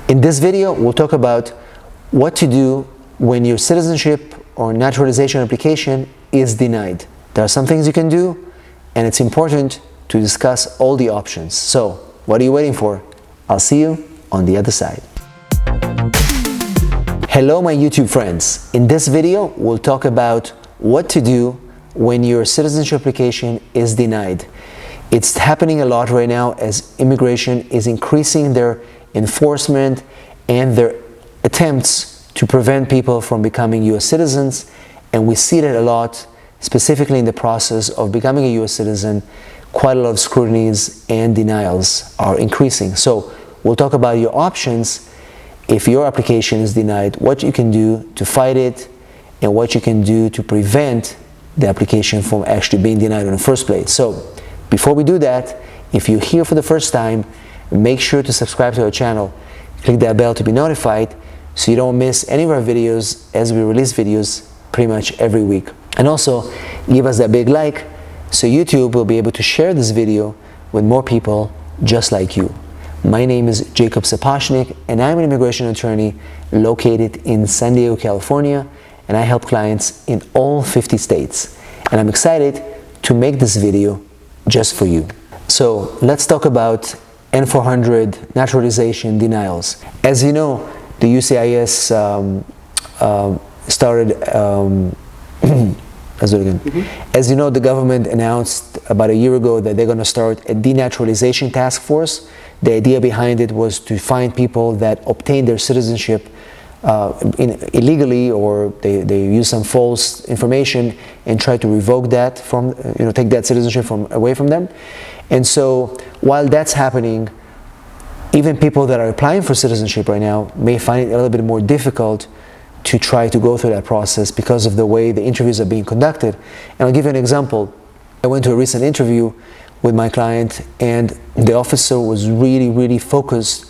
In this video, we'll talk about what to do when your citizenship or naturalization application is denied. There are some things you can do, and it's important to discuss all the options. So, what are you waiting for? I'll see you on the other side. Hello, my YouTube friends. In this video, we'll talk about what to do when your citizenship application is denied. It's happening a lot right now as immigration is increasing their enforcement and their attempts to prevent people from becoming US citizens, and we see that a lot, specifically in the process of becoming a US citizen. Quite a lot of scrutinies and denials are increasing. So we'll talk about your options if your application is denied, what you can do to fight it, and what you can do to prevent the application from actually being denied in the first place. So before we do that, if you're here for the first time, make sure to subscribe to our channel. Click that bell to be notified so you don't miss any of our videos, as we release videos pretty much every week. And also give us that big like so YouTube will be able to share this video with more people just like you. My name is Jacob Sapochnick, and I'm an immigration attorney located in San Diego, California, and I help clients in all 50 states. And I'm excited to make this video just for you. So let's talk about N400 naturalization denials. As you know, the USCIS started As you know, the government announced about a year ago that they're going to start a denaturalization task force. The idea behind it was to find people that obtained their citizenship illegally, or they use some false information and try to revoke that from, take that citizenship away from them. And so while that's happening, even people that are applying for citizenship right now may find it a little bit more difficult to try to go through that process because of the way the interviews are being conducted. And I'll give you an example. I went to a recent interview with my client, and the officer was really focused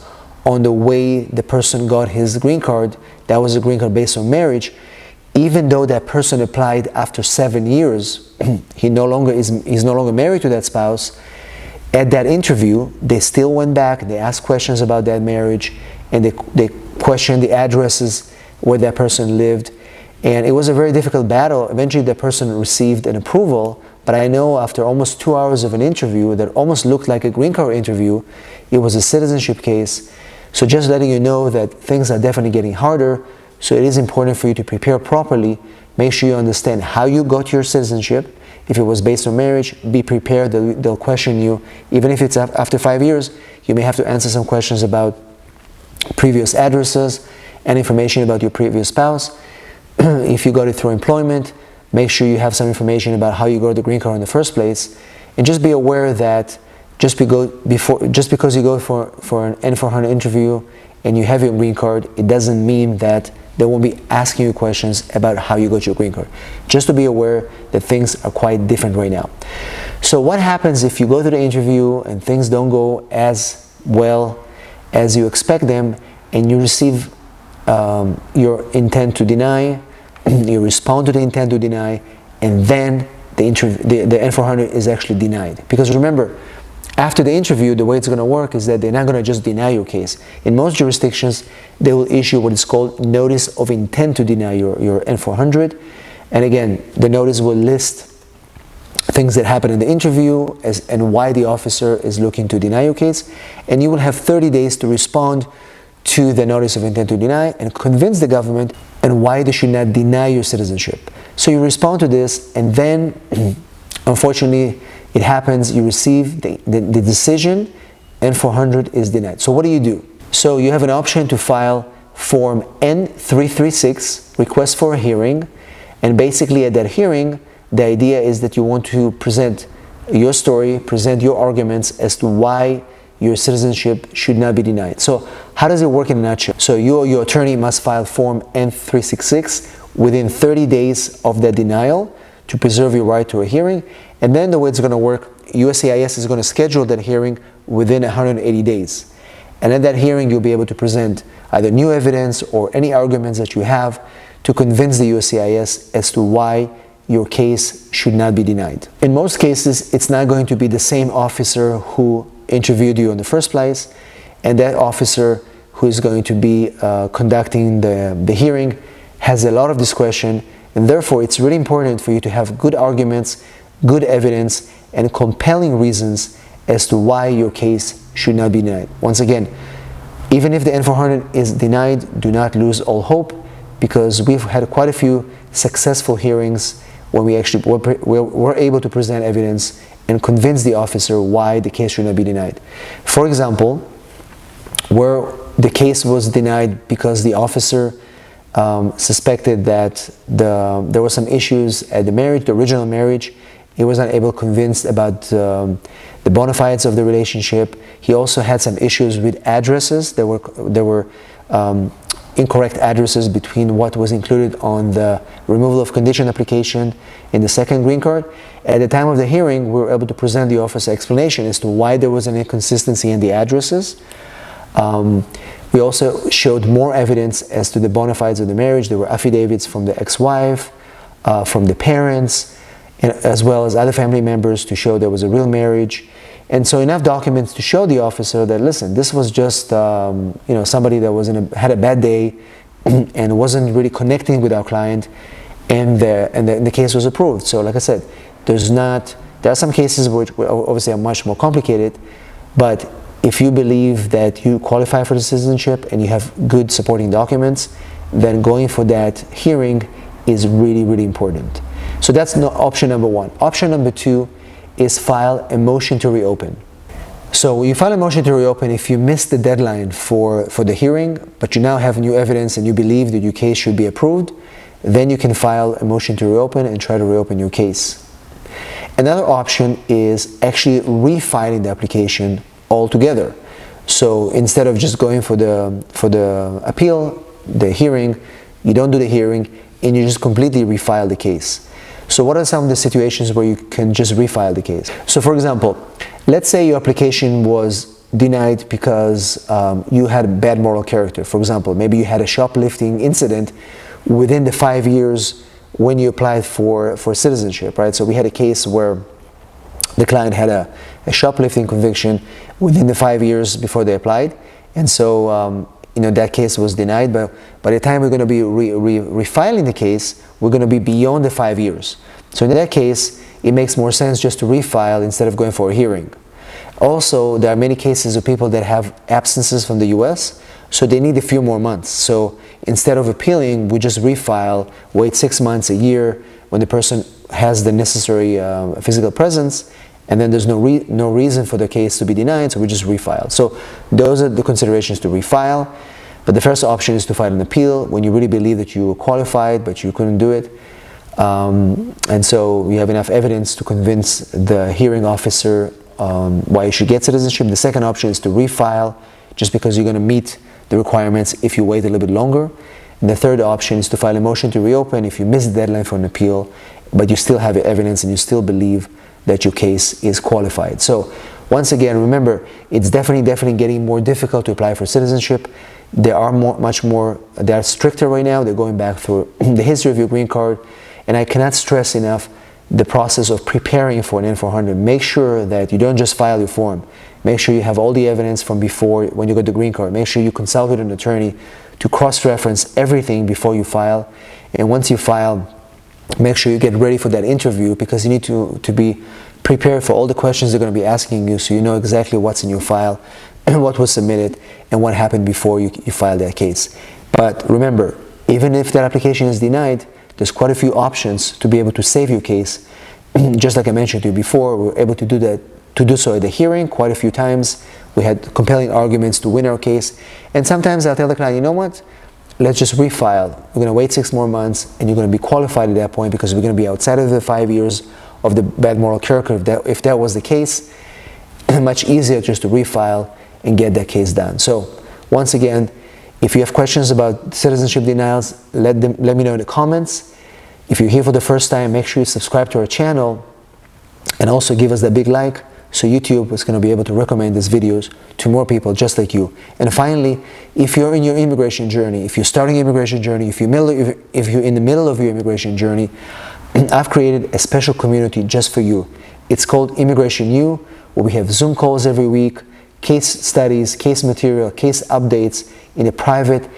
on the way the person got his green card. That was a green card based on marriage. Even though that person applied after 7 years, he's no longer married to that spouse. At that interview, they still went back, they asked questions about that marriage, and they questioned the addresses where that person lived. And it was a very difficult battle. Eventually that person received an approval, but I know after almost 2 hours of an interview that almost looked like a green card interview, it was a citizenship case. So just letting you know that things are definitely getting harder, so it is important for you to prepare properly. Make sure you understand how you got your citizenship. If it was based on marriage, be prepared. They'll question you. Even if it's after 5 years, you may have to answer some questions about previous addresses and information about your previous spouse. If you got it through employment, make sure you have some information about how you got the green card in the first place. And just be aware that just because you go for an N400 interview and you have your green card, it doesn't mean that they won't be asking you questions about how you got your green card. Just to be aware that things are quite different right now. So what happens if you go to the interview and things don't go as well as you expect them, and you receive your intent to deny, you respond to the intent to deny, and then the N400 is actually denied? Because remember, after the interview, the way it's going to work is that they're not going to just deny your case. In most jurisdictions, they will issue what is called notice of intent to deny your N400. And again, the notice will list things that happened in the interview and why the officer is looking to deny your case. And you will have 30 days to respond to the notice of intent to deny and convince the government and why they should not deny your citizenship. So you respond to this, and then unfortunately it happens, you receive the decision, N400 is denied. So what do? So you have an option to file form N336, request for a hearing, and basically at that hearing the idea is that you want to present your story, present your arguments as to why your citizenship should not be denied. So how does it work in a nutshell? So you or your attorney must file form N366 within 30 days of that denial to preserve your right to a hearing. And then the way it's going to work, USCIS is going to schedule that hearing within 180 days. And at that hearing, you'll be able to present either new evidence or any arguments that you have to convince the USCIS as to why your case should not be denied. In most cases, it's not going to be the same officer who interviewed you in the first place, and that officer who is going to be conducting the hearing, has a lot of discretion, and therefore it's really important for you to have good arguments, good evidence, and compelling reasons as to why your case should not be denied. Once again, even if the N400 is denied, do not lose all hope, because we've had quite a few successful hearings when we actually were able to present evidence and convince the officer why the case should not be denied. For example, where the case was denied because the officer suspected that there were some issues at the marriage, the original marriage. He was not able to convince about the bona fides of the relationship. He also had some issues with addresses. There were incorrect addresses between what was included on the removal of condition application in the second green card. At the time of the hearing, we were able to present the officer explanation as to why there was an inconsistency in the addresses. We also showed more evidence as to the bona fides of the marriage. There were affidavits from the ex-wife, from the parents, as well as other family members to show there was a real marriage. And so enough documents to show the officer that, listen, this was just somebody that had a bad day and wasn't really connecting with our client, and the case was approved. So like I said, there are some cases which obviously are much more complicated, but if you believe that you qualify for the citizenship and you have good supporting documents, then going for that hearing is really, really important. So that's option number one. Option number two is file a motion to reopen. So you file a motion to reopen if you missed the deadline for the hearing, but you now have new evidence and you believe that your case should be approved, then you can file a motion to reopen and try to reopen your case. Another option is actually refiling the application altogether. So instead of just going for the appeal, the hearing, you don't do the hearing and you just completely refile the case. So what are some of the situations where you can just refile the case? So for example, let's say your application was denied because you had a bad moral character. For example, maybe you had a shoplifting incident within the 5 years when you applied for citizenship, right? So we had a case where the client had a shoplifting conviction within the 5 years before they applied, and so that case was denied. But by the time we're going to be refiling the case, we're going to be beyond the 5 years. So in that case, it makes more sense just to refile instead of going for a hearing. Also, there are many cases of people that have absences from the US, so they need a few more months. So instead of appealing, we just refile, wait 6 months, a year, when the person has the necessary physical presence, and then there's no reason for the case to be denied, so we just refile. So those are the considerations to refile. But the first option is to file an appeal when you really believe that you were qualified but you couldn't do it. And so you have enough evidence to convince the hearing officer why you should get citizenship. The second option is to refile just because you're going to meet the requirements if you wait a little bit longer. And the third option is to file a motion to reopen if you miss the deadline for an appeal, but you still have evidence and you still believe that your case is qualified. So once again, remember, it's definitely getting more difficult to apply for citizenship. They are stricter right now. They're going back through the history of your green card. And I cannot stress enough the process of preparing for an N400. Make sure that you don't just file your form. Make sure you have all the evidence from before when you got the green card. Make sure you consult with an attorney to cross-reference everything before you file. And once you file, make sure you get ready for that interview, because you need to be prepared for all the questions they're going to be asking you, so you know exactly what's in your file and what was submitted and what happened before you filed that case. But remember, even if that application is denied, there's quite a few options to be able to save your case. Just like I mentioned to you before, we were able to do so at the hearing quite a few times. We had compelling arguments to win our case. And sometimes I'll tell the client, you know what? Let's just refile. We're going to wait 6 more months and you're going to be qualified at that point, because we're going to be outside of the 5 years of the bad moral character. If that was the case, much easier just to refile and get that case done. So once again, if you have questions about citizenship denials, let me know in the comments. If you're here for the first time, make sure you subscribe to our channel and also give us that big like, so YouTube is going to be able to recommend these videos to more people just like you. And finally, if you're in your immigration journey, if you're starting your immigration journey, if you're in the middle of your immigration journey, I've created a special community just for you. It's called Immigration U, where we have Zoom calls every week, case studies, case material, case updates in a private,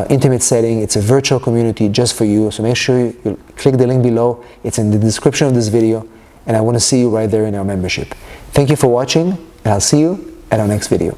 intimate setting. It's a virtual community just for you. So make sure you click the link below. It's in the description of this video, and I want to see you right there in our membership. Thank you for watching, and I'll see you at our next video.